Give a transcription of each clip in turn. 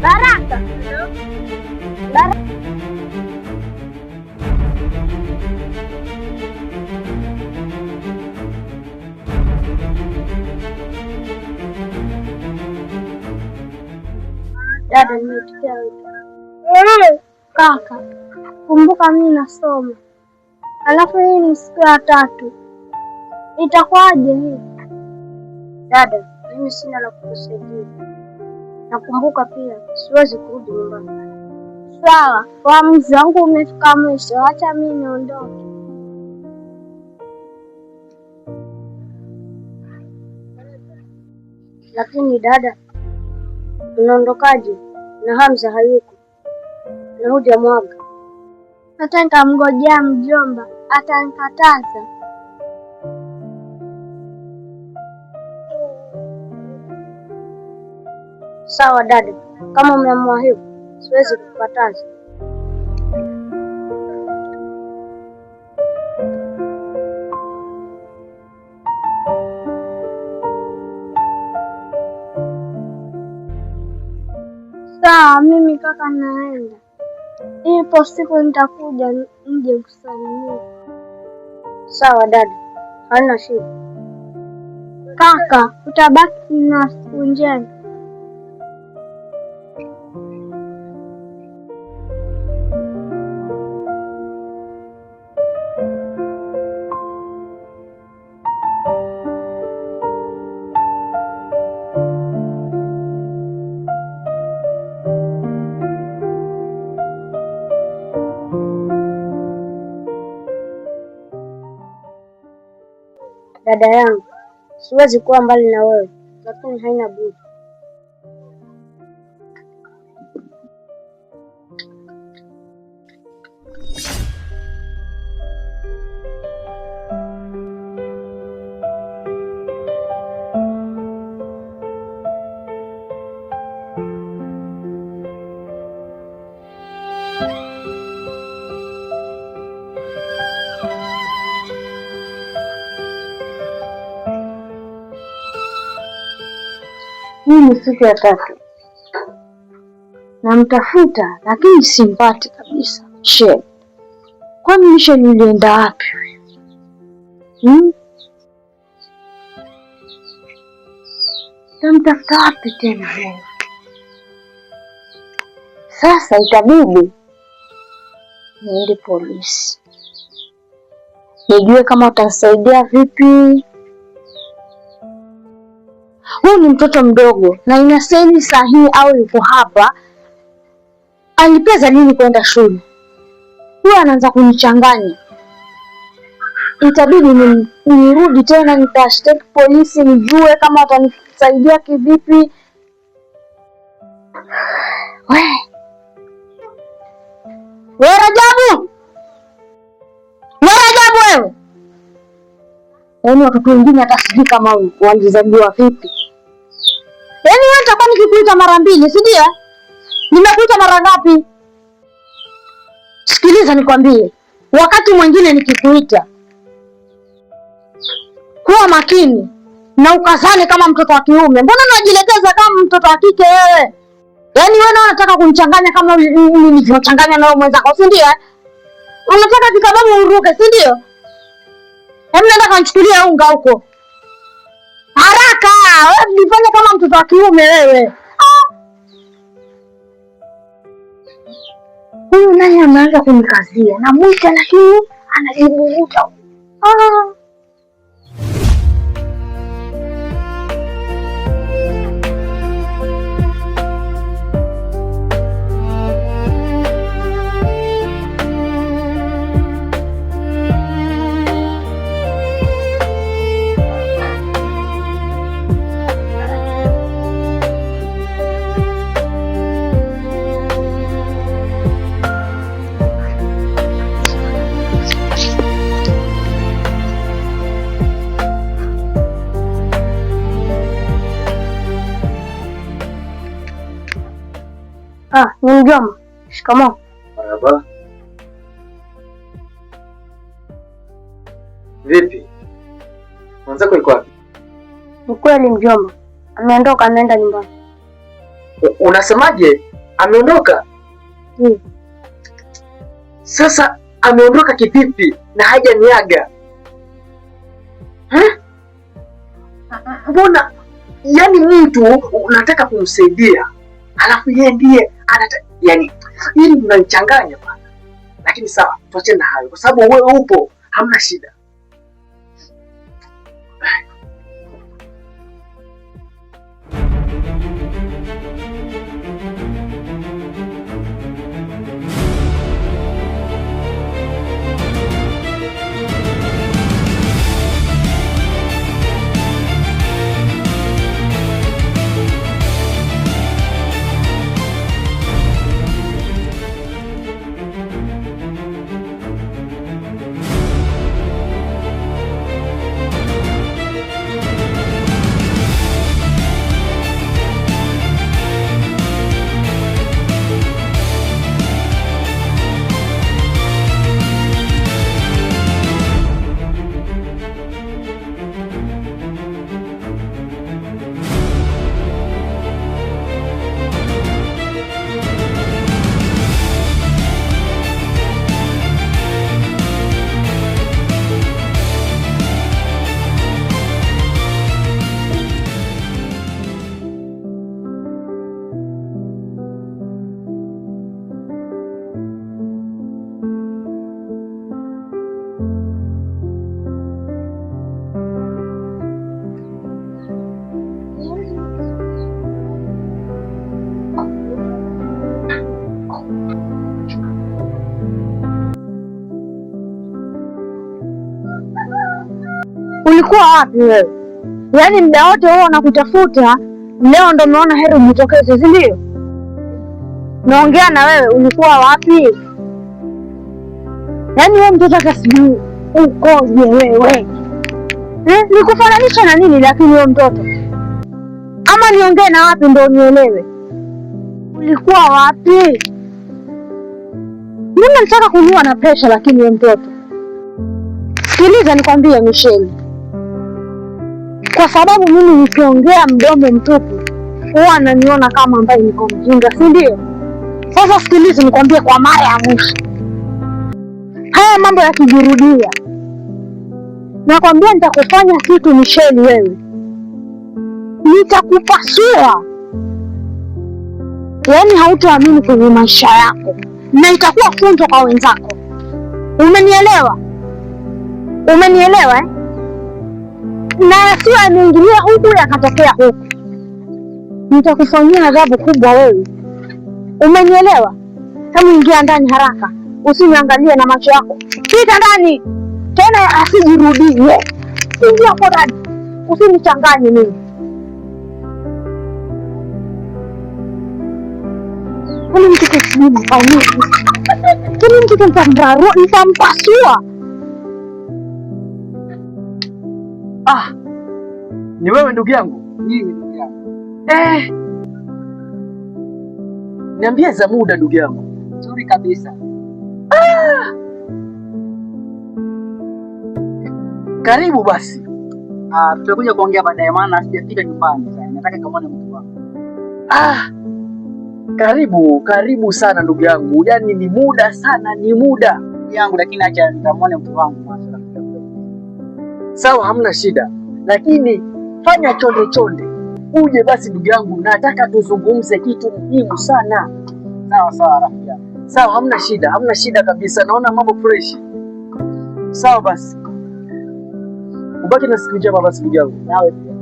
Baraka. Baraka. Dada, nimetokea kaka, kumbuka mimi nasoma, alafu hii ni siku ya 3. Itakuwaje hii? Dada, mimi sina la kukusaidia. Nakumbuka pia siwezi kurudi nyumbani. Sawa, uamuzi wangu umefika mwisho, acha mimi niondoke. Lakini dada, unaondokaje na Hamza hayuko na hujamwaga? Hata nikamngojea mjomba atanikataza. Sawa dada, kama umeamua hivyo siwezi kukataza. Sawa, mimi kaka naenda. Ipo siku nitakuja nje kusalimia. Sawa dada, hana shida. Kaka, utabaki na siku njema. Dada yangu, siwezi kuwa mbali na wewe, lakini haina budi. Hii ni siku ya 3. Namtafuta lakini simpati kabisa. She, kwani misheni ulienda wapi? Namtafuta wapi tena wewe? Sasa itabidi niende polisi, nijue kama utanisaidia vipi. Huyu ni mtoto mdogo na inastahili sahihi au yuko hapa. Alipeza nini kwenda shule? Huyu anaanza kunichanganya. Itabidi nirudi tena nitashtaki polisi nijue kama watanisaidia kivipi. Wewe Rajabu! Wewe! Yaani watoto wengine hata sijui kama walizaliwa vipi. Yaani wewe utakuwa nikikuita mara 2, si ndio? Nimekuita mara ngapi? Sikiliza nikwambie, wakati mwingine nikikuita, kuwa makini na ukazane kama mtoto wa kiume. Mbona unajilegeza kama mtoto wa kike wewe? Yaani wewe unataka kunichanganya kama nilivyochanganya na wewe mwenzako, si ndio? Unataka kikababu uruke, si ndio? Hebu nenda kanichukulia unga huko. Haraka, wewe unifanya kama mtoto wa kiume wewe. Huyu naye anaanza kunikazia. Namuita lakini anajiburuta. Ni mjomba. Shikamoo. Marhaba. Vipi? Mwanzako yuko wapi? Ni kweli mjomba. Ameondoka, anaenda nyumbani. Unasemaje? Ameondoka? Sasa ameondoka kivipi na hajaniaga? Mbona yani mtu unataka kumsaidia alafu yeye ndiye yani hili mnanichanganya bwana. Lakini sawa, tuachane na hayo kwa sababu wewe upo, hamna shida. Ulikuwa wapi wewe? Yaani muda wote wewe unakutafuta, leo ndo umeona heri ujitokeze, si ndio? Naongea na wewe, ulikuwa wapi? Yaani wewe mtoto hata sijui ukoje wewe. Nikufananisha na nini lakini wewe mtoto? Ama niongee na wapi ndo unielewe? Ulikuwa wapi? Mimi nataka kuniua na presha lakini wewe mtoto. Sikiliza nikwambie Michelle. Kwa sababu mimi nikiongea mdomo mtupu huwa ananiona kama ambaye niko mjinga, si ndio? Sasa sikiliza nikwambie kwa mara ya mwisho. Haya mambo yakijirudia, nakwambia nitakufanya kitu Michelle wewe. Nitakupasua. Yaani hautaamini kwenye maisha yako. Na itakuwa funzo kwa wenzako. Umenielewa? Umenielewa eh? Na sio ameingilia huku yakatokea huku. Nitakufanyia adhabu kubwa wewe. Umenielewa? Hebu ingia ndani haraka. Usiniangalie na macho yako. Pita ndani. Tena asijirudie. Ingia hapo ndani. Usinichanganye mimi. Huyu mtu kesimu fanyeni. Huyu mtu nitambarua, nitampasua. Ni wewe ndugu yangu? Mimi ndugu yangu. Niambie za muda ndugu yangu. Nzuri kabisa. Karibu basi. Tutakuja kuongea baadaye maana sijafika nyumbani sasa. Nataka kamwone mtu wangu. Karibu sana ndugu yangu. Yaani ni muda sana, ni muda yangu, lakini acha nikamwone mtu wangu kwanza. Sawa, hamna shida. Lakini fanya chonde. Uje basi ndugu yangu, nataka tuzungumze kitu muhimu sana. Sawa rafiki yangu. Sawa, hamna shida kabisa. Naona mambo fresh. Sawa basi. Ubaki na siku njema basi ndugu yangu. Nawe pia.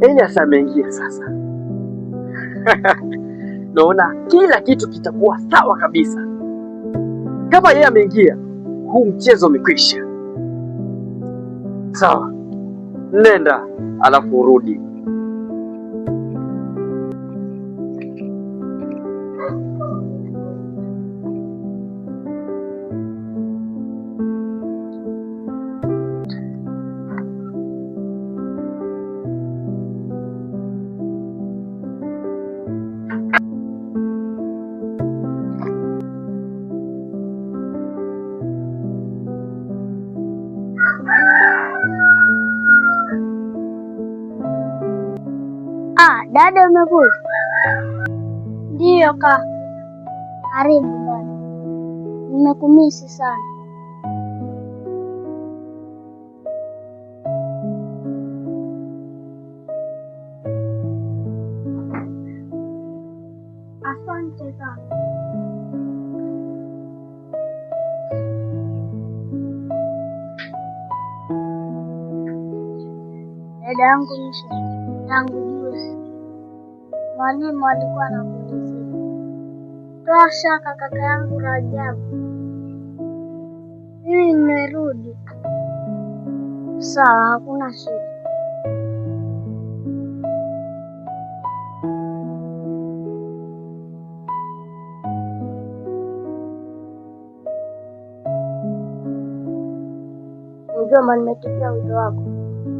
Elias ameingia sasa. Naona kila kitu kitakuwa sawa kabisa. Kama yeye ameingia, huu mchezo umekwisha. Sawa. Nenda alafu urudi. Dada umekuja? Ndiyo kaka. Karibu dada. Nimekumisi sana. Asante kaka. Dada yangu Misha, tangu juzi mwalimu alikuwa anakuulizia, toa shaka kaka yangu Rajabu, mimi nimerudi. Sawa, hakuna shida. Mjomba, nimetokea wito wako.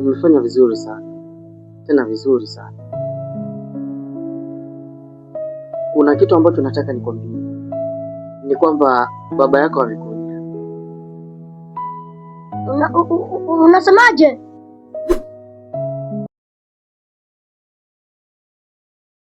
Umefanya vizuri sana, tena vizuri sana. Kuna kitu ambacho nataka nikwambie, ni kwamba baba yako amekuja. Unasemaje?